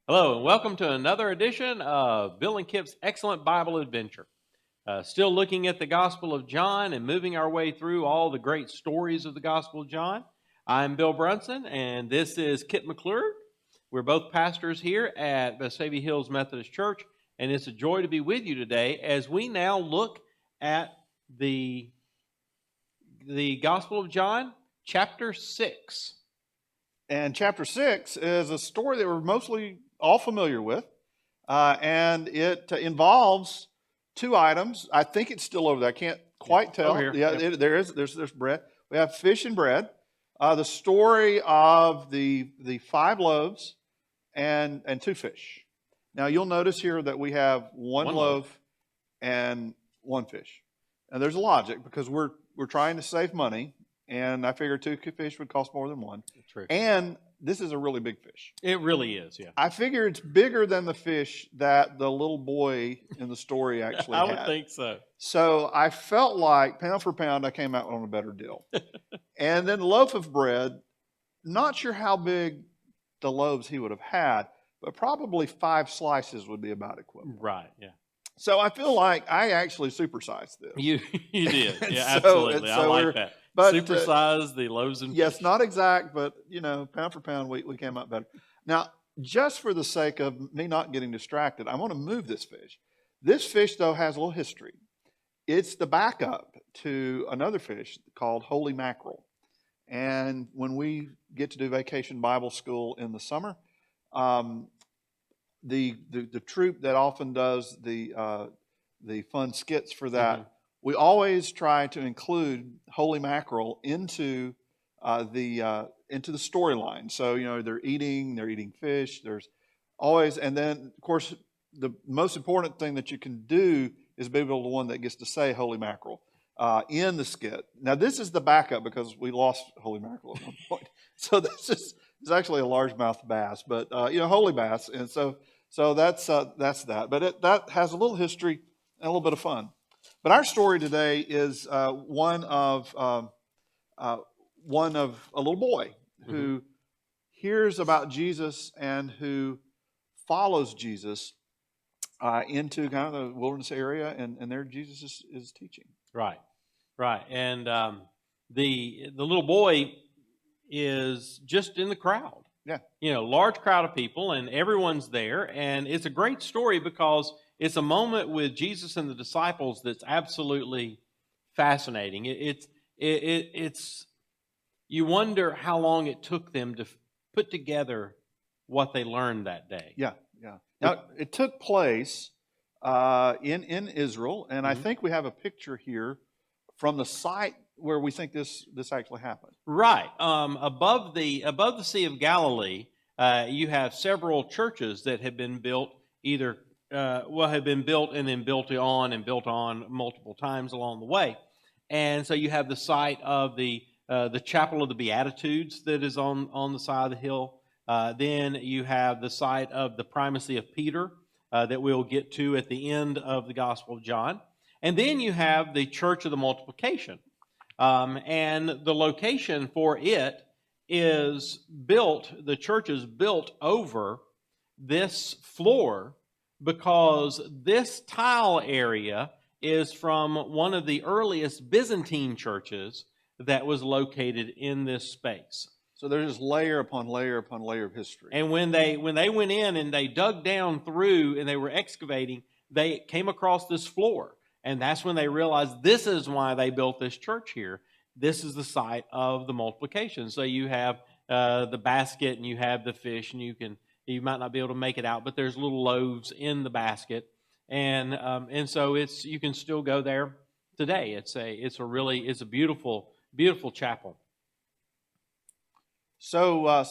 Hello, and welcome to another edition of Bill and Kipp's Excellent Bible Adventure. Still looking at the Gospel of John and moving our way through all the great stories of the Gospel of John. I'm Bill Brunson, and this is Kipp McClure. We're both pastors here at Vestavia Hills Methodist Church, and it's a joy to be with you today as we now look at the Gospel of John, chapter 6. And chapter 6 is a story that we're mostly all familiar with, and it involves two items. I think it's still over there. I can't quite tell. Over here. Yeah, there's bread. We have fish and bread. The story of the 5 loaves and 2 fish. Now you'll notice here that we have one loaf and 1 fish. And there's a logic because we're trying to save money. And I figured 2 fish would cost more than 1. True. And this is a really big fish. It really is, yeah. I figure it's bigger than the fish that the little boy in the story actually had. I would think so. So I felt like, pound for pound, I came out on a better deal. And then the loaf of bread, not sure how big the loaves he would have had, but probably 5 slices would be about equivalent. Right, yeah. So I feel like I actually supersized this. You did, yeah, absolutely. I like that. But, supersize the loaves and yes, fish. not exact, but pound for pound, we came out better. Now, just for the sake of me not getting distracted, I want to move this fish. This fish, though, has a little history. It's the backup to another fish called holy mackerel. And when we get to do vacation Bible school in the summer, the troop that often does the fun skits for that, we always try to include holy mackerel into the storyline. So they're eating fish. There's always, and then of course the most important thing that you can do is be able to one that gets to say holy mackerel in the skit. Now this is the backup because we lost holy mackerel at one point. So it's actually a largemouth bass, but holy bass, and so that's that. But that has a little history and a little bit of fun. But our story today is one of a little boy who hears about Jesus and who follows Jesus into kind of the wilderness area, and there Jesus is teaching. Right. And the little boy is just in the crowd. Yeah. Large crowd of people, and everyone's there, and it's a great story because it's a moment with Jesus and the disciples that's absolutely fascinating. It's you wonder how long it took them to put together what they learned that day. Yeah. Now it took place in Israel, and I think we have a picture here from the site where we think this actually happened. Right. Above the Sea of Galilee, you have several churches that have been built have been built and then built on multiple times along the way. And so you have the site of the Chapel of the Beatitudes that is on the side of the hill. Then you have the site of the primacy of Peter that we'll get to at the end of the Gospel of John. And then you have the Church of the Multiplication. And the location for it is the church is built over this floor because this tile area is from one of the earliest Byzantine churches that was located in this space. So there's just layer upon layer upon layer of history. And when they went in and they dug down through and they were excavating, they came across this floor. And that's when they realized this is why they built this church here. This is the site of the multiplication. So you have the basket and you have the fish, and you might not be able to make it out, but there's little loaves in the basket, and so you can still go there today. It's a beautiful chapel. So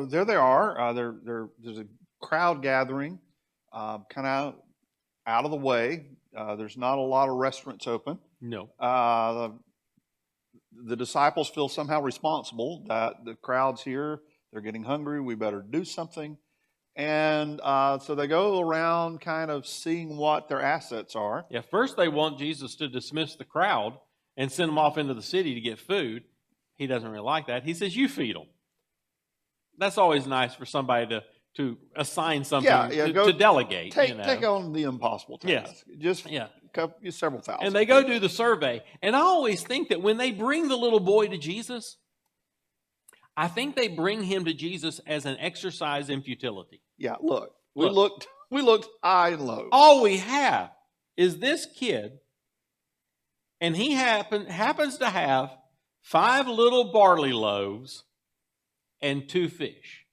there they are. There's a crowd gathering, kind of out of the way. There's not a lot of restaurants open. No. The disciples feel somehow responsible that the crowd's here. They're getting hungry. We better do something. And so they go around kind of seeing what their assets are. Yeah, first they want Jesus to dismiss the crowd and send them off into the city to get food. He doesn't really like that. He says, you feed them. That's always nice for somebody to assign something Yeah, to delegate. take on the impossible task. Yes. Just Yeah. several thousand. And they go people. do the survey. And I always think that when they bring the little boy to Jesus, I think they bring him to Jesus as an exercise in futility. Yeah, look, Look. we looked high and low. All we have is this kid, and he happens to have 5 little barley loaves and 2 fish.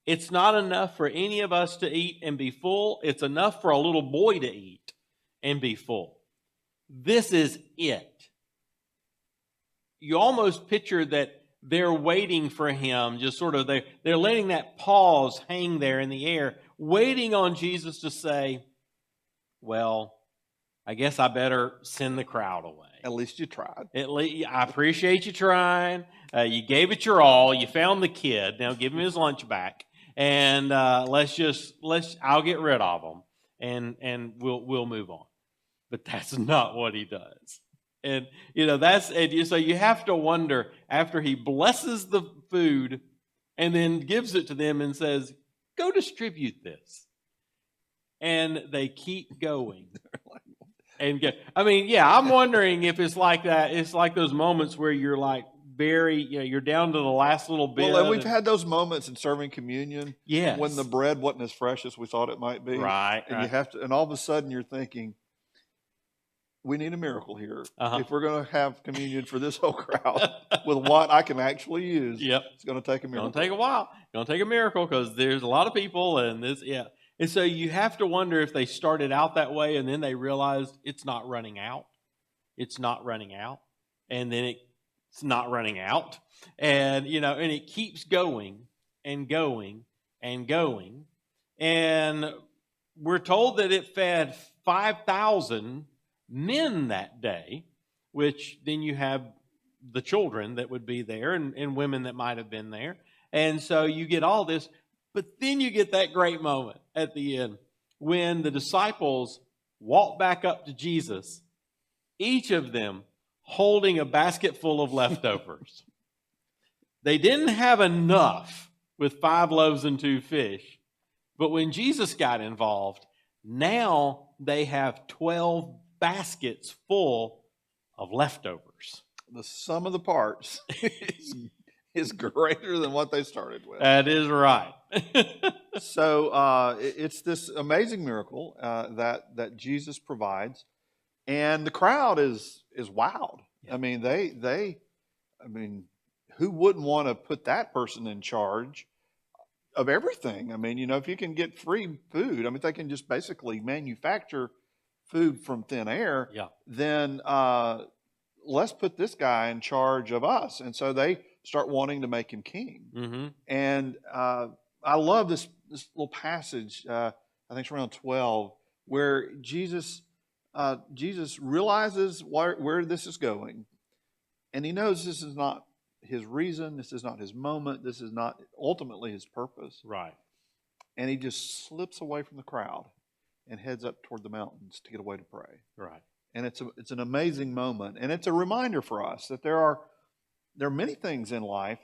It's not enough for any of us to eat and be full. It's enough for a little boy to eat and be full. This is it. You almost picture that they're waiting for him, just sort of they're letting that pause hang there in the air, waiting on Jesus to say, well, I guess I better send the crowd away. At least you tried. I appreciate you trying. You gave it your all. You found the kid. Now give him his lunch back, and I'll get rid of him, and we'll move on. But that's not what he does. And so you have to wonder, after he blesses the food and then gives it to them and says, "Go distribute this," and they keep going. And I'm wondering if it's like that. It's like those moments where you're like you're down to the last little bit. Well, and we've had those moments in serving communion, yes, when the bread wasn't as fresh as we thought it might be, right? And you have to, and all of a sudden you're thinking, we need a miracle here if we're going to have communion for this whole crowd with what I can actually use. Yep, it's going to take a miracle. It's going to take a while. It's going to take a miracle because there's a lot of people, and this, yeah. And so you have to wonder if they started out that way and then they realized it's not running out. It's not running out. And then it's not running out. And, and it keeps going and going and going. And we're told that it fed 5,000 men that day, which then you have the children that would be there and women that might have been there. And so you get all this. But then you get that great moment at the end when the disciples walk back up to Jesus, each of them holding a basket full of leftovers. They didn't have enough with 5 loaves and 2 fish, but when Jesus got involved, now they have 12 baskets full of leftovers. The sum of the parts is greater than what they started with. That is right. So it's this amazing miracle that Jesus provides, and the crowd is wowed. Yeah. I mean, who wouldn't want to put that person in charge of everything? I mean, if you can get free food, if they can just basically manufacture food from thin air, yeah, then let's put this guy in charge of us. And so they start wanting to make him king. Mm-hmm. And I love this little passage, I think it's around 12, where Jesus realizes where this is going. And he knows this is not his reason, this is not his moment, this is not ultimately his purpose. Right. And he just slips away from the crowd and heads up toward the mountains to get away to pray. Right. And it's an amazing moment. And it's a reminder for us that there are many things in life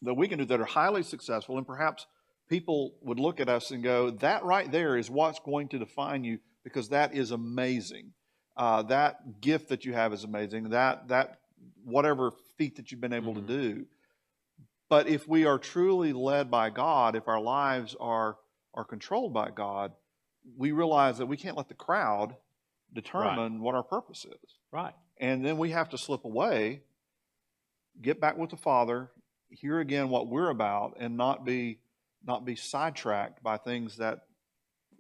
that we can do that are highly successful, and perhaps people would look at us and go, that right there is what's going to define you, because that is amazing. That gift that you have is amazing. That whatever feat that you've been able to do. But if we are truly led by God, if our lives are controlled by God, we realize that we can't let the crowd determine what our purpose is. Right. And then we have to slip away, get back with the Father, hear again what we're about, and not be sidetracked by things that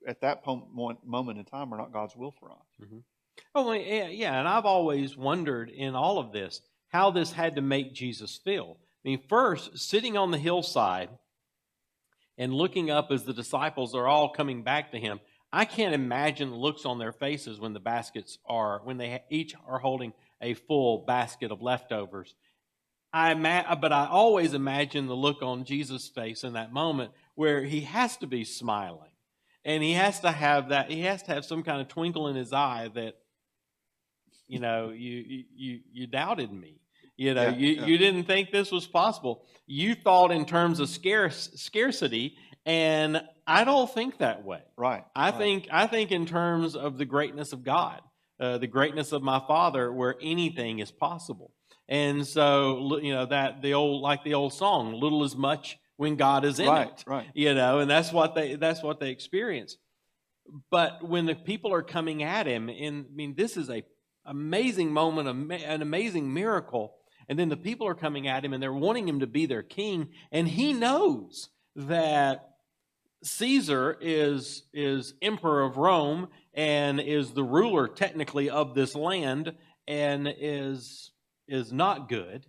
at that moment in time are not God's will for us. Mm-hmm. Oh, yeah, and I've always wondered in all of this how this had to make Jesus feel. I mean, first, sitting on the hillside and looking up as the disciples are all coming back to him, I can't imagine the looks on their faces when when they each are holding a full basket of leftovers. But I always imagine the look on Jesus' face in that moment where he has to be smiling. And he has to have some kind of twinkle in his eye that, you doubted me. You didn't think this was possible. You thought in terms of scarcity, And I don't think that way. Right. I right. think in terms of the greatness of God, the greatness of my Father, where anything is possible. And so, that the old song, "Little is much when God is in Right. it." Right. And that's what they experience. But when the people are coming at him, and I mean, this is a amazing moment, an amazing miracle. And then the people are coming at him, and they're wanting him to be their king, and he knows that Caesar is emperor of Rome and is the ruler technically of this land, and is not good.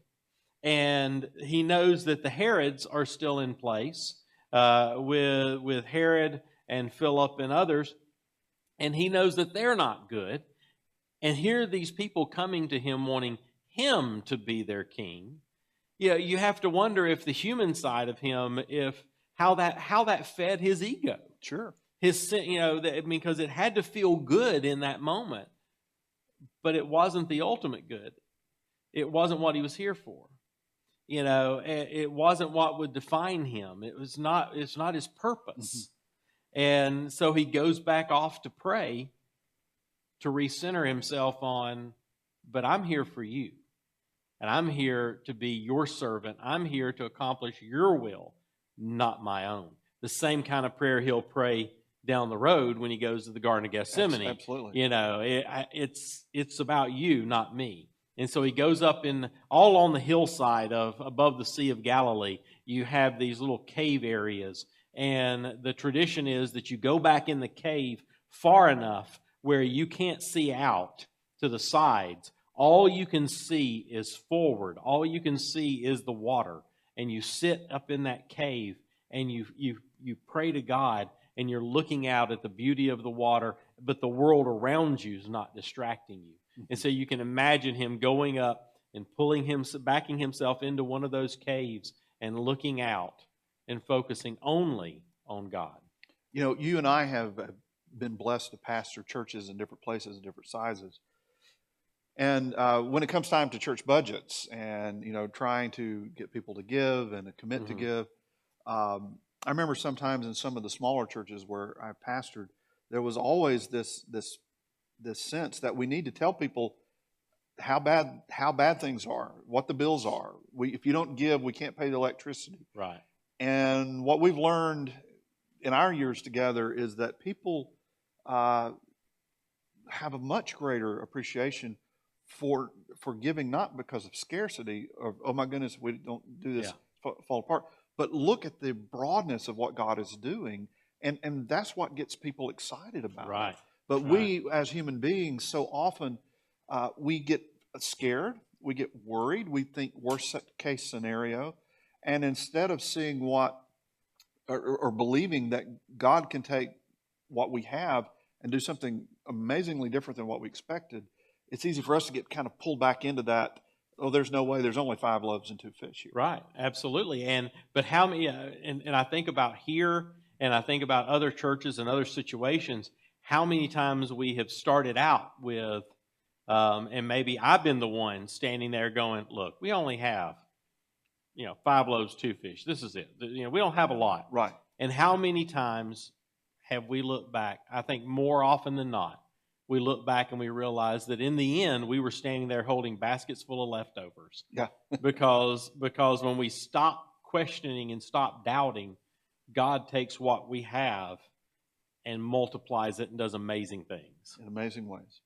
And he knows that the Herods are still in place, with Herod and Philip and others, and he knows that they're not good. And here are these people coming to him wanting him to be their king. You have to wonder if the human side of him, if how that fed his ego, Sure. his sin, because it had to feel good in that moment, but it wasn't the ultimate good. It wasn't what he was here for. It wasn't what would define him. It's not his purpose. And so he goes back off to pray, to recenter himself on, but I'm here for you. And I'm here to be your servant. I'm here to accomplish your will, not my own. The same kind of prayer he'll pray down the road when he goes to the Garden of Gethsemane. Absolutely. It's about you, not me. And so he goes up all on the hillside above the Sea of Galilee. You have these little cave areas. And the tradition is that you go back in the cave far enough where you can't see out to the sides. All you can see is forward. All you can see is the water. And you sit up in that cave and you pray to God, and you're looking out at the beauty of the water, but the world around you is not distracting you. And so you can imagine him going up and backing himself into one of those caves and looking out and focusing only on God. You and I have been blessed to pastor churches in different places and different sizes. And when it comes time to church budgets and, trying to get people to give and to commit to give, I remember sometimes in some of the smaller churches where I pastored, there was always this sense that we need to tell people how bad things are, what the bills are. If you don't give, we can't pay the electricity. Right. And what we've learned in our years together is that people have a much greater appreciation for giving, not because of scarcity or, oh my goodness, we don't do this, fall apart, but look at the broadness of what God is doing, and that's what gets people excited about Right. it. But we, as human beings, so often we get scared, we get worried, we think worst case scenario, and instead of seeing or believing that God can take what we have and do something amazingly different than what we expected, it's easy for us to get kind of pulled back into that. Oh, there's no way. There's only 5 loaves and 2 fish here. Right, absolutely. But how many? And I think about here, and I think about other churches and other situations. How many times we have started out with, and maybe I've been the one standing there going, "Look, we only have, 5 loaves, 2 fish. This is it. We don't have a lot." Right. And how many times have we looked back? I think more often than not, we look back and we realize that in the end, we were standing there holding baskets full of leftovers. Yeah. because when we stop questioning and stop doubting, God takes what we have and multiplies it and does amazing things. In amazing ways.